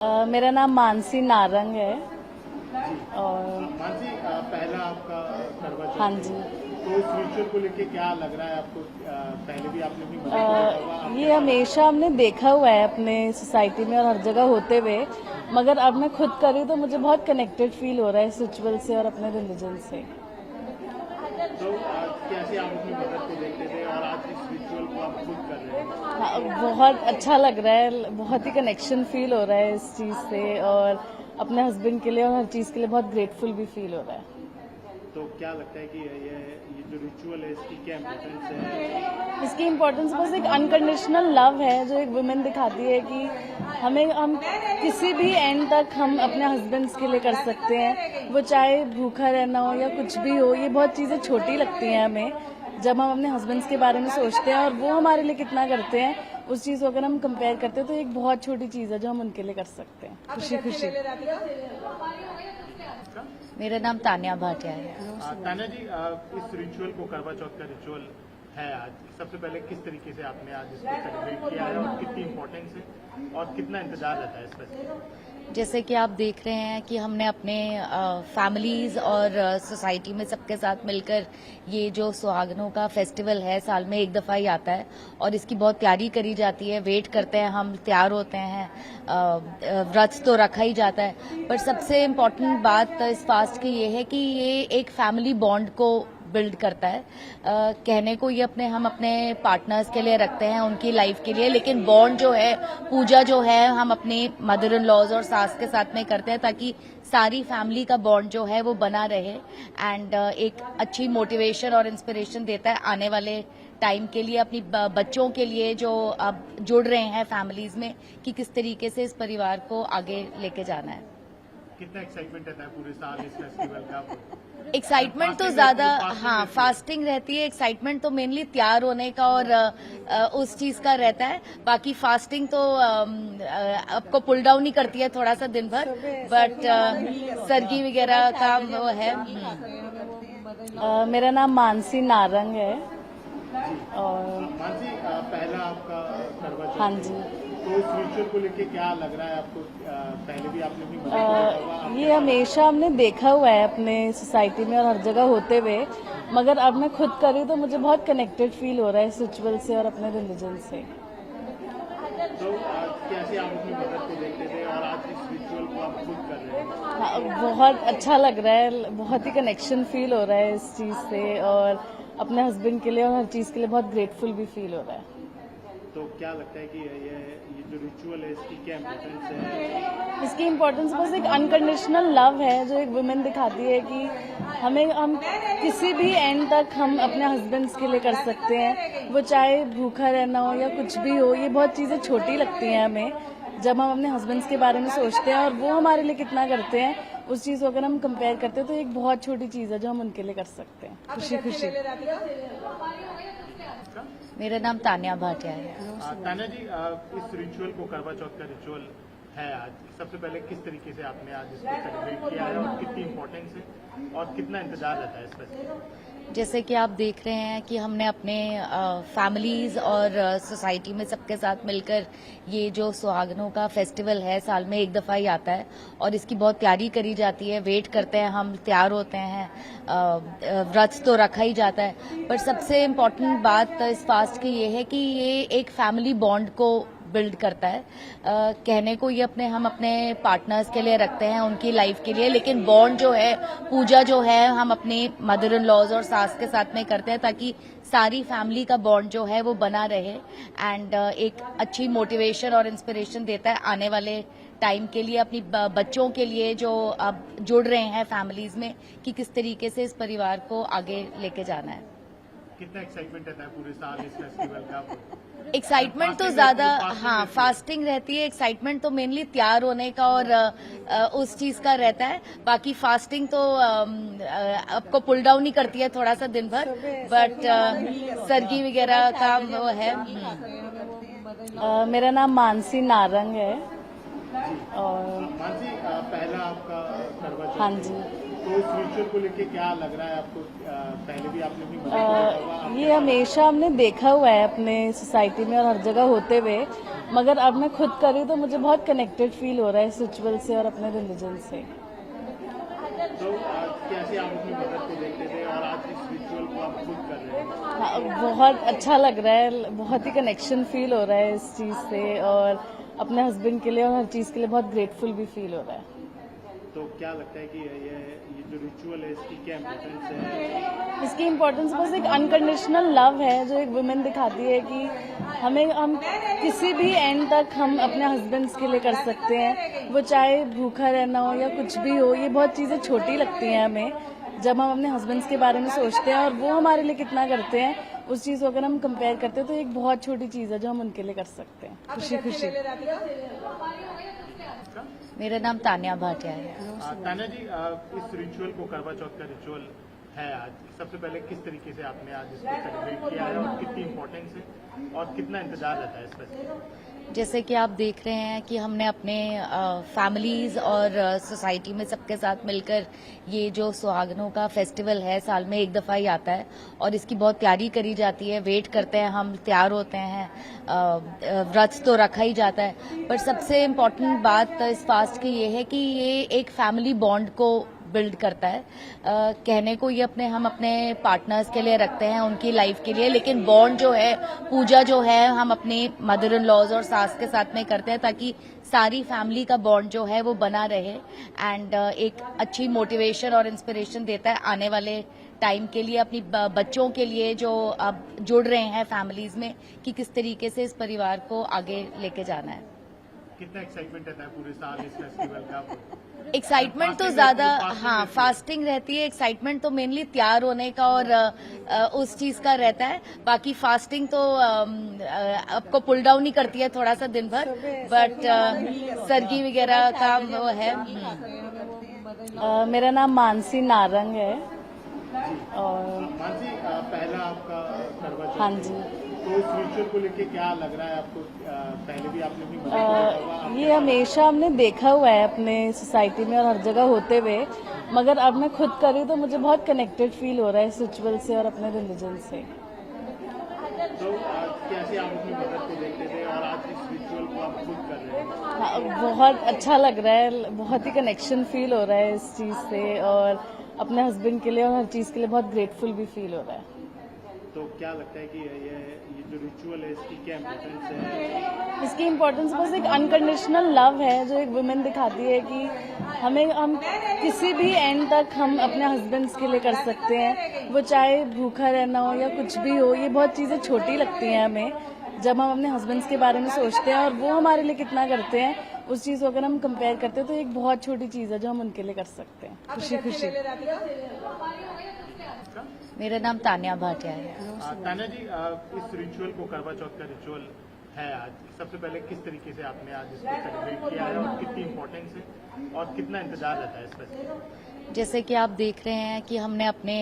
मेरा नाम मानसी नारंग है। और मानसी, पहला आपका करवा चौथ हाँ है। जी। तो इस रिचुअल को लेके क्या लग रहा है आपको? पहले भी आपने अपनी मदद देखा होगा, ये हमेशा हमने देखा हुआ है अपने सोसाइटी में और हर जगह होते हुए, मगर अब मैं खुद करी तो मुझे बहुत कनेक्टेड फील हो रहा है इस रिचुअल से और अपने रिलीजन से। तो कैसे आप अपनी मदद को देखते थे और आज इस रिचुअल को आप खुद कर रहे हैं? हाँ, बहुत अच्छा लग रहा है, बहुत ही कनेक्शन फील हो रहा है इस चीज़ से, और अपने हस्बैंड के लिए और हर चीज़ के लिए बहुत ग्रेटफुल भी फील हो रहा है। तो क्या लगता है कि ये जो रिचुअल है इसकी क्या इम्पोर्टेंस है? इसकी इम्पोर्टेंस बस एक अनकंडीशनल लव है जो एक वुमेन दिखाती है कि हम किसी भी एंड तक हम अपने हस्बैंड्स के लिए कर सकते हैं, वो चाहे भूखा रहना हो या कुछ भी हो। ये बहुत चीज़ें छोटी लगती हैं हमें जब हम अपने हस्बैंड्स के बारे में सोचते हैं और वो हमारे लिए कितना करते हैं, उस चीज़ को अगर हम कंपेयर करते हैं तो एक बहुत छोटी चीज़ है जो हम उनके लिए कर सकते हैं खुशी खुशी। मेरा नाम तान्या भाटिया है। तान्या जी, इस रिचुअल को, करवा चौथ का रिचुअल है आज, सबसे पहले किस तरीके से आपने आज इसको सेलिब्रेट किया है और कितनी इम्पोर्टेंस है और कितना इंतजार रहता है इसका? जैसे कि आप देख रहे हैं कि हमने अपने फैमिलीज और सोसाइटी में सबके साथ मिलकर ये जो सुहागनों का फेस्टिवल है, साल में एक दफ़ा ही आता है और इसकी बहुत तैयारी करी जाती है। वेट करते हैं, हम तैयार होते हैं, व्रत तो रखा ही जाता है, पर सबसे इम्पोर्टेंट बात इस फास्ट की ये है कि ये एक फैमिली बॉन्ड को बिल्ड करता है। कहने को ये हम अपने पार्टनर्स के लिए रखते हैं, उनकी लाइफ के लिए, लेकिन बॉन्ड जो है, पूजा जो है, हम अपने मदर इन लॉज और सास के साथ में करते हैं ताकि सारी फैमिली का बॉन्ड जो है वो बना रहे एंड एक अच्छी मोटिवेशन और इंस्पिरेशन देता है आने वाले टाइम के लिए, अपनी बच्चों के लिए जो अब जुड़ रहे हैं फैमिलीज में, कि किस तरीके से इस परिवार को आगे लेके जाना है। कितना एक्साइटमेंट रहता है पूरे साल इस फेस्टिवल का? एक्साइटमेंट तो ज्यादा, हाँ, फास्टिंग रहती है। एक्साइटमेंट तो मेनली तैयार होने का और उस चीज का रहता है। बाकी फास्टिंग तो आपको पुल डाउन ही करती है थोड़ा सा दिन भर, बट सरगी वगैरह का वो है। मेरा नाम मानसी नारंग है। और मानसी, पहला आपका करवा चौथ हाँ है। जी। तो इस रिचुअल को लेके क्या लग रहा है आपको? पहले भी आपने अपनी मदद देखा होगा, ये हमेशा हमने देखा हुआ है अपने सोसाइटी में और हर जगह होते हुए, मगर अब मैं खुद करी तो मुझे बहुत कनेक्टेड फील हो रहा है इस रिचुअल से और अपने रिलीजन से। तो कैसे आप अपनी मदद को देखते थे और आज इस रिचुअल को आप खुद कर रहे हैं? हाँ, बहुत अच्छा लग रहा है, बहुत ही कनेक्शन फील हो रहा है इस चीज़ से, और अपने हस्बैंड के लिए और हर चीज़ के लिए बहुत ग्रेटफुल भी फील हो रहा है। तो क्या लगता है कि ये जो रिचुअल है इसकी क्या इम्पोर्टेंस है? इसकी इम्पोर्टेंस बस एक अनकंडीशनल लव है जो एक वुमेन दिखाती है कि हम किसी भी एंड तक हम अपने हस्बैंड्स के लिए कर सकते हैं, वो चाहे भूखा रहना हो या कुछ भी हो। ये बहुत चीज़ें छोटी लगती हैं हमें जब हम अपने हस्बैंड्स के बारे में सोचते हैं और वो हमारे लिए कितना करते हैं, उस चीज़ को अगर हम कंपेयर करते हैं तो एक बहुत छोटी चीज़ है जो हम उनके लिए कर सकते हैं खुशी खुशी। मेरा नाम तान्या भाटिया है। तान्या जी, इस रिचुअल को, करवा चौथ का रिचुअल है आज, सबसे पहले किस तरीके से आपने आज इसको सेलिब्रेट किया है और कितनी इम्पोर्टेंस है और कितना इंतजार रहता है इसका? जैसे कि आप देख रहे हैं कि हमने अपने फैमिलीज और सोसाइटी में सबके साथ मिलकर ये जो सुहागनों का फेस्टिवल है, साल में एक दफ़ा ही आता है और इसकी बहुत तैयारी करी जाती है। वेट करते हैं, हम तैयार होते हैं, व्रत तो रखा ही जाता है, पर सबसे इम्पोर्टेंट बात इस फास्ट की ये है कि ये एक फैमिली बॉन्ड को बिल्ड करता है। कहने को ये हम अपने पार्टनर्स के लिए रखते हैं, उनकी लाइफ के लिए, लेकिन बॉन्ड जो है, पूजा जो है, हम अपने मदर इन लॉज और सास के साथ में करते हैं ताकि सारी फैमिली का बॉन्ड जो है वो बना रहे एंड एक अच्छी मोटिवेशन और इंस्पिरेशन देता है आने वाले टाइम के लिए, अपनी बच्चों के लिए जो अब जुड़ रहे हैं फैमिलीज में, कि किस तरीके से इस परिवार को आगे लेके जाना है। कितना एक्साइटमेंट रहता है पूरे साल इस फेस्टिवल का? एक्साइटमेंट तो ज्यादा, हाँ, फास्टिंग रहती है। एक्साइटमेंट तो मेनली तैयार होने का और उस चीज का रहता है। बाकी फास्टिंग तो आपको पुल डाउन ही करती है थोड़ा सा दिन भर, बट सरगी वगैरह का वो है। मेरा नाम मानसी नारंग है। और मानसी, पहला आपका करवा चौथ हाँ है। जी। तो इस रिचुअल को लेके क्या लग रहा है आपको? पहले भी आपने अपनी मदद देखा होगा, ये हमेशा हमने देखा हुआ है अपने सोसाइटी में और हर जगह होते हुए, मगर अब मैं खुद कर रही हूँ तो मुझे बहुत कनेक्टेड फील हो रहा है इस रिचुअल से और अपने रिलीजन से। तो कैसे आप अपनी मदर को देखते थे और आज इस रिचुअल को आप खुद कर रहे हैं? हाँ, बहुत अच्छा लग रहा है, बहुत ही कनेक्शन फील हो रहा है इस चीज़ से और अपने हस्बैंड के लिए और हर चीज़ के लिए बहुत ग्रेटफुल भी फील हो रहा है। तो क्या लगता है कि ये जो रिचुअल है इसकी क्या इम्पोर्टेंस है? इसकी इम्पोर्टेंस बस एक अनकंडीशनल लव है जो एक वुमेन दिखाती है कि हम किसी भी एंड तक हम अपने हस्बैंड्स के लिए कर सकते हैं, वो चाहे भूखा रहना हो या कुछ भी हो। ये बहुत चीज़ें छोटी लगती हैं हमें जब हम अपने हस्बैंड्स के बारे में सोचते हैं और वो हमारे लिए कितना करते हैं, उस चीज़ को अगर हम कंपेयर करते हैं तो एक बहुत छोटी चीज़ है जो हम उनके लिए कर सकते हैं खुशी खुशी। मेरा नाम तान्या भाटिया है। तान्या जी, इस रिचुअल को करवा चौथ का रिचुअल है आज, सबसे पहले किस तरीके से आपने आज इसको सेलिब्रेट किया है और कितनी इम्पोर्टेंस है और कितना इंतजार रहता है इसका? जैसे कि आप देख रहे हैं कि हमने अपने फैमिलीज और सोसाइटी में सबके साथ मिलकर ये जो सुहागनों का फेस्टिवल है, साल में एक दफ़ा ही आता है और इसकी बहुत तैयारी करी जाती है। वेट करते हैं हम, तैयार होते हैं, व्रत तो रखा ही जाता है, पर सबसे इम्पोर्टेंट बात इस फास्ट की ये है कि ये एक फैमिली बॉन्ड को बिल्ड करता है। कहने को ये हम अपने पार्टनर्स के लिए रखते हैं, उनकी लाइफ के लिए, लेकिन बॉन्ड जो है, पूजा जो है, हम अपने मदर इन लॉज और सास के साथ में करते हैं ताकि सारी फैमिली का बॉन्ड जो है वो बना रहे एंड एक अच्छी मोटिवेशन और इंस्पिरेशन देता है आने वाले टाइम के लिए, अपनी बच्चों के लिए जो अब जुड़ रहे हैं फैमिलीज में, कि किस तरीके से इस परिवार को आगे लेके जाना है। कितना एक्साइटमेंट रहता है पूरे साल इस फेस्टिवल का? एक्साइटमेंट तो ज्यादा, हाँ, फास्टिंग रहती है। एक्साइटमेंट तो मेनली तैयार होने का और उस चीज का रहता है। बाकी फास्टिंग तो आपको पुल डाउन ही करती है थोड़ा सा दिन भर, बट सरगी वगैरह का वो है। मेरा नाम मानसी नारंग है और मानसी, पहला आपका करवा चौथ हाँ है। जी, तो इस रिचुअल को लेके क्या लग रहा है आपको? पहले भी आपने अपनी मदर को देखा होगा, आप ये हमेशा हमने देखा हुआ है अपने सोसाइटी में और हर जगह होते हुए, मगर अब मैं खुद कर रही हूँ तो मुझे बहुत कनेक्टेड फील हो रहा है इस रिचुअल से और अपने रिलीजन से। तो कैसे आप अपनी मदर को देखते थे और आज इस रिचुअल को आप खुद कर रहे हैं? हाँ, बहुत अच्छा लग रहा है, बहुत ही कनेक्शन फील हो रहा है इस चीज़ से और अपने हस्बैंड के लिए और हर चीज़ के लिए बहुत ग्रेटफुल भी फील हो रहा है। तो क्या लगता है कि ये जो रिचुअल है इसकी क्या इम्पोर्टेंस है? इसकी इम्पोर्टेंस बस एक अनकंडीशनल लव है जो एक वुमेन दिखाती है कि हम किसी भी एंड तक हम अपने हस्बैंड्स के लिए कर सकते हैं, वो चाहे भूखा रहना हो या कुछ भी हो। ये बहुत चीज़ें छोटी लगती हैं हमें जब हम अपने हस्बैंड्स के बारे में सोचते हैं और वो हमारे लिए कितना करते हैं, उस चीज़ को अगर हम कंपेयर करते हैं तो एक बहुत छोटी चीज़ है जो हम उनके लिए कर सकते हैं खुशी खुशी। मेरा नाम तान्या भाटिया है। तान्या जी, इस रिचुअल को करवा चौथ का रिचुअल है आज, सबसे पहले किस तरीके से आपने आज इसको सेलिब्रेट किया है और कितनी इम्पोर्टेंस है और कितना इंतजार रहता है इसका? जैसे कि आप देख रहे हैं कि हमने अपने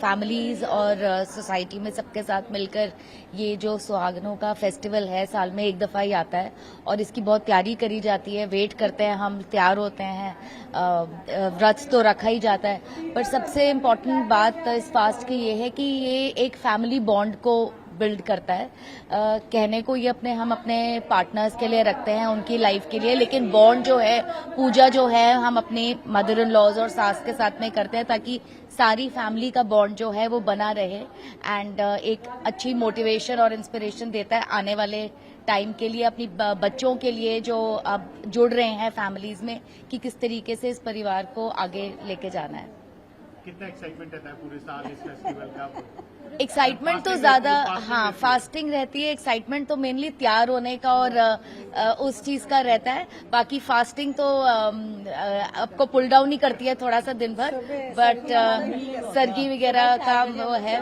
फैमिलीज और सोसाइटी में सबके साथ मिलकर ये जो सुहागनों का फेस्टिवल है, साल में एक दफ़ा ही आता है और इसकी बहुत तैयारी करी जाती है। वेट करते हैं हम, तैयार होते हैं, व्रत तो रखा ही जाता है, पर सबसे इम्पोर्टेंट बात इस फास्ट की ये है कि ये एक फैमिली बॉन्ड को बिल्ड करता है। कहने को ये हम अपने पार्टनर्स के लिए रखते हैं, उनकी लाइफ के लिए, लेकिन बॉन्ड जो है, पूजा जो है, हम अपने मदर इन लॉज और सास के साथ में करते हैं ताकि सारी फैमिली का बॉन्ड जो है वो बना रहे एंड एक अच्छी मोटिवेशन और इंस्पिरेशन देता है आने वाले टाइम के लिए, अपनी बच्चों के लिए जो अब जुड़ रहे हैं फैमिलीज में, कि किस तरीके से इस परिवार को आगे लेके जाना है। कितना एक्साइटमेंट रहता है पूरे साल इस फेस्टिवल का? एक्साइटमेंट तो ज्यादा, हाँ, फास्टिंग रहती है। एक्साइटमेंट तो मेनली तैयार होने का और उस चीज का रहता है। बाकी फास्टिंग तो आपको पुल डाउन ही करती है थोड़ा सा दिन भर, बट सरगी वगैरह का वो है।